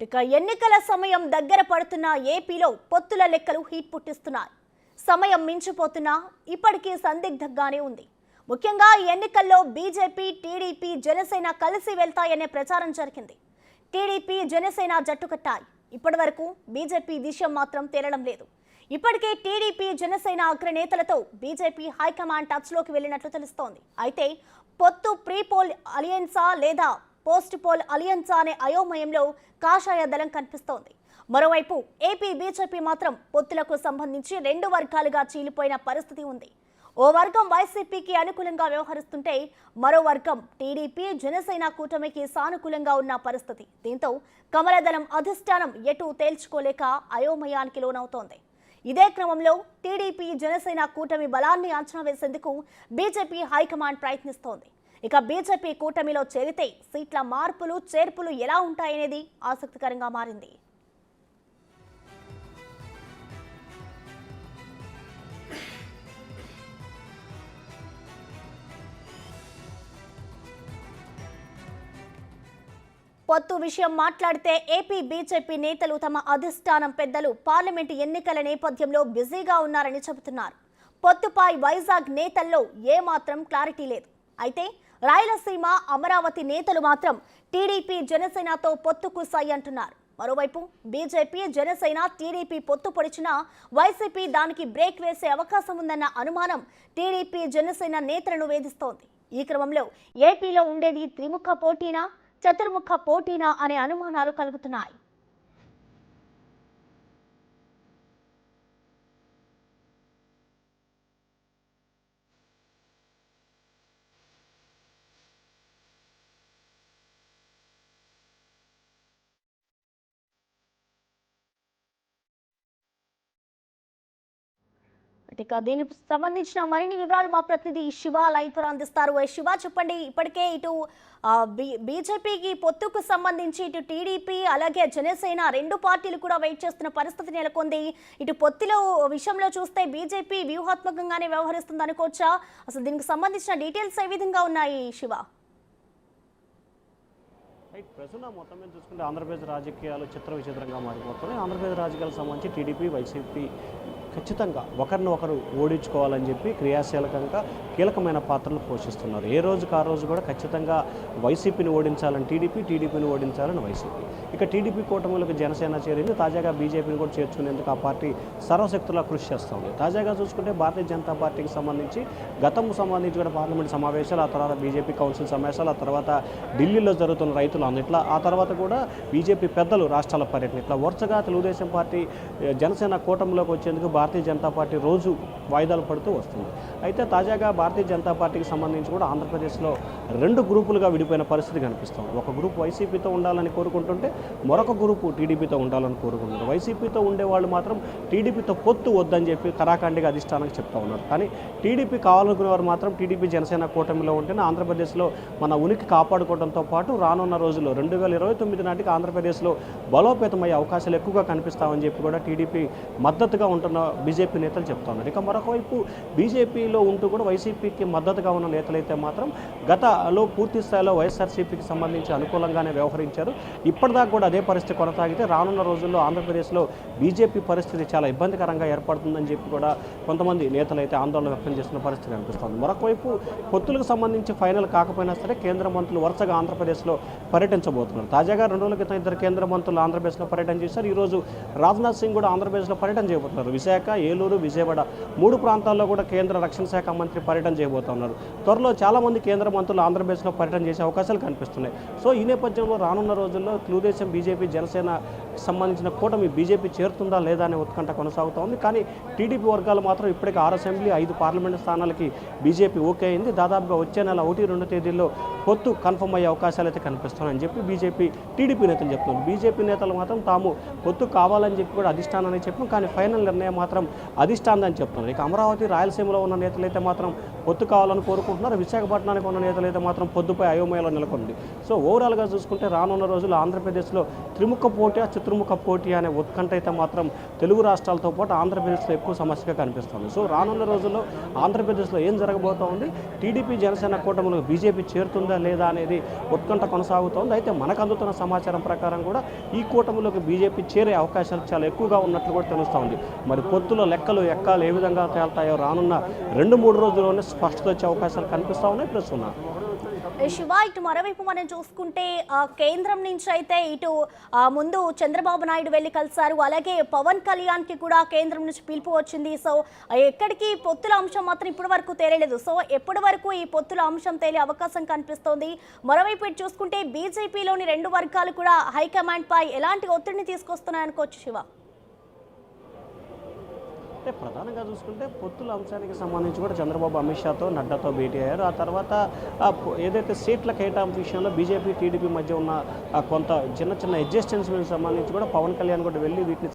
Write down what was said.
ఇక ఎన్నికల సమయం దగ్గర పడుతున్న ఏపీలో పొత్తుల లెక్కలు హీట్ పుట్టిస్తున్నాయి. సమయం మించిపోతున్నా ఇప్పటికీ సందిగ్ధంగానే ఉంది. ముఖ్యంగా ఎన్నికల్లో బీజేపీ, టీడీపీ, జనసేన కలిసి వెళ్తాయనే ప్రచారం జరిగింది. టీడీపీ, జనసేన జట్టు కట్టాయి. ఇప్పటివరకు బీజేపీ విషయం మాత్రం తేలడం లేదు. ఇప్పటికే టీడీపీ, జనసేన అగ్రనేతలతో బీజేపీ హైకమాండ్ టచ్లోకి వెళ్లినట్లు తెలుస్తోంది. అయితే పొత్తు ప్రీ పోల్ అలియన్సా లేదా పోస్ట్ పోల్ అలియన్సా అనే అయోమయంలో కాషాయ దళం కనిపిస్తోంది. మరోవైపు ఏపీ బీజేపీ మాత్రం పొత్తులకు సంబంధించి రెండు వర్గాలుగా చీలిపోయిన పరిస్థితి ఉంది. ఓ వర్గం వైసీపీకి అనుకూలంగా వ్యవహరిస్తుంటే మరో వర్గం టీడీపీ, జనసేన కూటమికి సానుకూలంగా ఉన్న పరిస్థితి. దీంతో కమలదళం అధిష్టానం ఎటు తేల్చుకోలేక అయోమయానికి లోనవుతోంది. ఇదే క్రమంలో టీడీపీ, జనసేన కూటమి బలాన్ని అంచనా వేసేందుకు బీజేపీ హైకమాండ్ ప్రయత్నిస్తోంది. ఇక బీజేపీ కూటమిలో చేరితే సీట్ల మార్పులు, చేర్పులు ఎలా ఉంటాయనేది ఆసక్తికరంగా మారింది. పొత్తు విషయం మాట్లాడితే ఏపీ బీజేపీ నేతలు తమ అధిష్టానం పెద్దలు పార్లమెంటు ఎన్నికల నేపథ్యంలో బిజీగా ఉన్నారని చెబుతున్నారు. పొత్తుపై వైజాగ్ నేతల్లో ఏమాత్రం క్లారిటీ లేదు. అయితే రాయలసీమ, అమరావతి నేతలు మాత్రం టీడీపీ, జనసేనతో పొత్తుకు సై అంటున్నారు. మరోవైపు బీజేపీ, జనసేన, టీడీపీ పొత్తు పొడిచినా వైసీపీ దానికి బ్రేక్ వేసే అవకాశం ఉందన్న అనుమానం టీడీపీ, జనసేన నేతలను వేధిస్తోంది. ఈ క్రమంలో ఏపీలో ఉండేది త్రిముఖ పోటీనా, చతుర్ముఖ పోటీనా అనే అనుమానాలు కలుగుతున్నాయి. ఇక దీనికి సంబంధించిన మరిన్ని వివరాలు మా ప్రతినిధి శివ లైవ్ ద్వారా అందిస్తారు. శివ, చెప్పండి. ఇప్పటికే ఇటు బీజేపీకి పొత్తుకు సంబంధించి ఇటు టీడీపీ అలాగే జనసేన రెండు పార్టీలు కూడా వెయిట్ చేస్తున్న పరిస్థితి నెలకొంది. ఇటు పొత్తుల విషయంలో చూస్తే బీజేపీ వ్యూహాత్మకంగానే వ్యవహరిస్తుంది అనుకోవచ్చా? అసలు దీనికి సంబంధించిన డీటెయిల్స్ ఏ విధంగా ఉన్నాయి శివ? ప్రస్తుతం మొత్తం మీద చూసుకుంటే ఆంధ్రప్రదేశ్ రాజకీయాలు చిత్ర విచిత్రంగా మారిపోతున్నాయి. ఆంధ్రప్రదేశ్ రాజకీయాలకు సంబంధించి టీడీపీ, వైసీపీ ఖచ్చితంగా ఒకరినొకరు ఓడించుకోవాలని చెప్పి క్రియాశీలకంగా కీలకమైన పాత్రలు పోషిస్తున్నారు. ఏ రోజుకు ఆ రోజు కూడా ఖచ్చితంగా వైసీపీని ఓడించాలని టీడీపీ, టీడీపీని ఓడించాలని వైసీపీ. ఇక టీడీపీ కూటమిలకు జనసేన చేరింది. తాజాగా బీజేపీని కూడా చేర్చుకునేందుకు ఆ పార్టీ సర్వశక్తులా కృషి చేస్తుంది. తాజాగా చూసుకుంటే భారతీయ జనతా పార్టీకి సంబంధించి గతం సంబంధించి కూడా పార్లమెంట్ సమావేశాలు, ఆ తర్వాత బీజేపీ కౌన్సిల్ సమావేశాలు, ఆ తర్వాత ఢిల్లీలో జరుగుతున్న రైతుల ఇట్లా ఆ తర్వాత కూడా బీజేపీ పెద్దలు రాష్ట్రాల పర్యటన, ఇట్లా వరుసగా తెలుగుదేశం పార్టీ, జనసేన కూటమిలోకి వచ్చేందుకు భారతీయ జనతా పార్టీ రోజు వాయిదాలు పడుతూ వస్తుంది. అయితే తాజాగా భారతీయ జనతా పార్టీకి సంబంధించి కూడా ఆంధ్రప్రదేశ్లో రెండు గ్రూపులుగా విడిపోయిన పరిస్థితి కనిపిస్తుంది. ఒక గ్రూప్ వైసీపీతో ఉండాలని కోరుకుంటుంటే మరొక గ్రూపు టీడీపీతో ఉండాలని కోరుకుంటున్నారు. వైసీపీతో ఉండేవాళ్ళు మాత్రం టీడీపీతో పొత్తు వద్దని చెప్పి కరాఖండిగా అధిష్టానానికి చెప్తా ఉన్నారు. కానీ టీడీపీ కావాలనుకునేవారు మాత్రం టీడీపీ, జనసేన కూటమిలో ఉంటేనే ఆంధ్రప్రదేశ్లో మన ఉనికి కాపాడుకోవడంతో పాటు రానున్న రోజుల్లో 2029 నాటికి ఆంధ్రప్రదేశ్లో బలోపేతమయ్యే అవకాశాలు ఎక్కువగా కనిపిస్తామని చెప్పి కూడా టీడీపీ మద్దతుగా ఉంటున్న బీజేపీ నేతలు చెప్తా ఉన్నారు. ఇక మరొక వైపు బీజేపీలో ఉంటూ కూడా వైసీపీకి మద్దతుగా ఉన్న నేతలైతే మాత్రం గతలో పూర్తి స్థాయిలో వైఎస్ఆర్సీపీకి సంబంధించి అనుకూలంగానే వ్యవహరించారు. ఇప్పటిదాకా కూడా అదే పరిస్థితి కొనసాగితే రానున్న రోజుల్లో ఆంధ్రప్రదేశ్లో బీజేపీ పరిస్థితి చాలా ఇబ్బందికరంగా ఏర్పడుతుందని చెప్పి కూడా కొంతమంది నేతలైతే ఆందోళన వ్యక్తం చేస్తున్న పరిస్థితి కనిపిస్తుంది. మరొక వైపు పొత్తులకు సంబంధించి ఫైనల్ కాకపోయినా సరే కేంద్ర మంత్రులు వరుసగా ఆంధ్రప్రదేశ్లో పర్యటించబోతున్నారు. తాజాగా 2 రోజుల క్రితం 2 కేంద్ర మంత్రులు ఆంధ్రప్రదేశ్లో పర్యటన చేశారు. ఈరోజు రాజ్నాథ్ సింగ్ కూడా ఆంధ్రప్రదేశ్లో పర్యటన చేయబోతున్నారు. విశాఖ, ఏలూరు, విజయవాడ 3 ప్రాంతాల్లో కూడా కేంద్ర రక్షణ శాఖ మంత్రి పర్యటన చేయబోతున్నారు. త్వరలో చాలామంది కేంద్ర మంత్రులు ఆంధ్రప్రదేశ్లో పర్యటన చేసే అవకాశాలు కనిపిస్తున్నాయి. సో ఈ నేపథ్యంలో రానున్న రోజుల్లో తెలుగుదేశం, బీజేపీ, జనసేన సంబంధించిన కూటమి బీజేపీ చేరుతుందా లేదా అనే ఉత్కంఠ కొనసాగుతూ ఉంది. కానీ టీడీపీ వర్గాలు మాత్రం ఇప్పటికే 6 అసెంబ్లీ, 5 పార్లమెంటు స్థానాలకి బీజేపీ ఓకే అయింది. దాదాపుగా వచ్చే నెల 1-2 తేదీల్లో పొత్తు కన్ఫర్మ్ అయ్యే అవకాశాలు అయితే కనిపిస్తున్నాయని చెప్పి బీజేపీ, టీడీపీ నేతలు చెప్తున్నారు. బీజేపీ నేతలు మాత్రం తాము పొత్తు కావాలని చెప్పి కూడా అధిష్టానాన్ని చెప్పాం, కానీ ఫైనల్ నిర్ణయం మాత్రం అధిష్టానం అని చెప్తున్నారు. ఇక అమరావతి, రాయలసీమలో ఉన్న నేతలైతే మాత్రం పొత్తు కావాలని కోరుకుంటున్నారు. విశాఖపట్నానికి ఉన్న నేతలు అయితే మాత్రం పొద్దుపై అయోమయంలో నెలకొంది. సో ఓవరాల్గా చూసుకుంటే రానున్న రోజుల్లో ఆంధ్రప్రదేశ్లో త్రిముఖ పోటీ చతుర్ముఖ పోటీ అనే ఉత్కంఠ అయితే మాత్రం తెలుగు రాష్ట్రాలతో పాటు ఆంధ్రప్రదేశ్లో ఎక్కువ సమస్యగా కనిపిస్తుంది. సో రానున్న రోజుల్లో ఆంధ్రప్రదేశ్లో ఏం జరగబోతోంది, టీడీపీ జనసేన కూటమిలో బీజేపీ చేరుతుందా లేదా అనేది ఉత్కంఠ కొనసాగుతోంది. అయితే మనకు అందుతున్న సమాచారం ప్రకారం కూడా ఈ కూటమిలోకి బీజేపీ చేరే అవకాశాలు చాలా ఎక్కువగా ఉన్నట్లు కూడా తెలుస్తోంది. మరి పొత్తులో లెక్కలు ఎక్కాలు ఏ విధంగా తేల్తాయో రానున్న 2-3 రోజుల్లోనే స్పష్టత వచ్చే అవకాశాలు కనిపిస్తూ ఉన్నాయి. ప్రస్తుతం శివ, ఇటు మరోవైపు మనం చూసుకుంటే కేంద్రం నుంచి అయితే ఇటు ముందు చంద్రబాబు నాయుడు వెళ్ళి కలిశారు. అలాగే పవన్ కళ్యాణ్కి కూడా కేంద్రం నుంచి పిలుపు వచ్చింది. సో ఎక్కడికి పొత్తుల అంశం మాత్రం ఇప్పటి వరకు తేలలేదు. సో ఎప్పటి వరకు ఈ పొత్తుల అంశం తేలే అవకాశం కనిపిస్తోంది? మరోవైపు ఇటు చూసుకుంటే బీజేపీలోని 2 వర్గాలు కూడా హైకమాండ్ పై ఎలాంటి ఒత్తిడిని తీసుకొస్తున్నాయనుకోవచ్చు శివ? అంటే ప్రధానంగా చూసుకుంటే పొత్తుల అంశానికి సంబంధించి కూడా చంద్రబాబు అమిత్ షాతో నడ్డాతో భేటీ అయ్యారు. ఆ తర్వాత ఏదైతే సీట్ల కేటాయింపు విషయంలో బీజేపీ టీడీపీ మధ్య ఉన్న కొంత చిన్న అడ్జస్ట్మెంట్స్కి సంబంధించి కూడా పవన్ కళ్యాణ్ కూడా వెళ్ళి వీటిని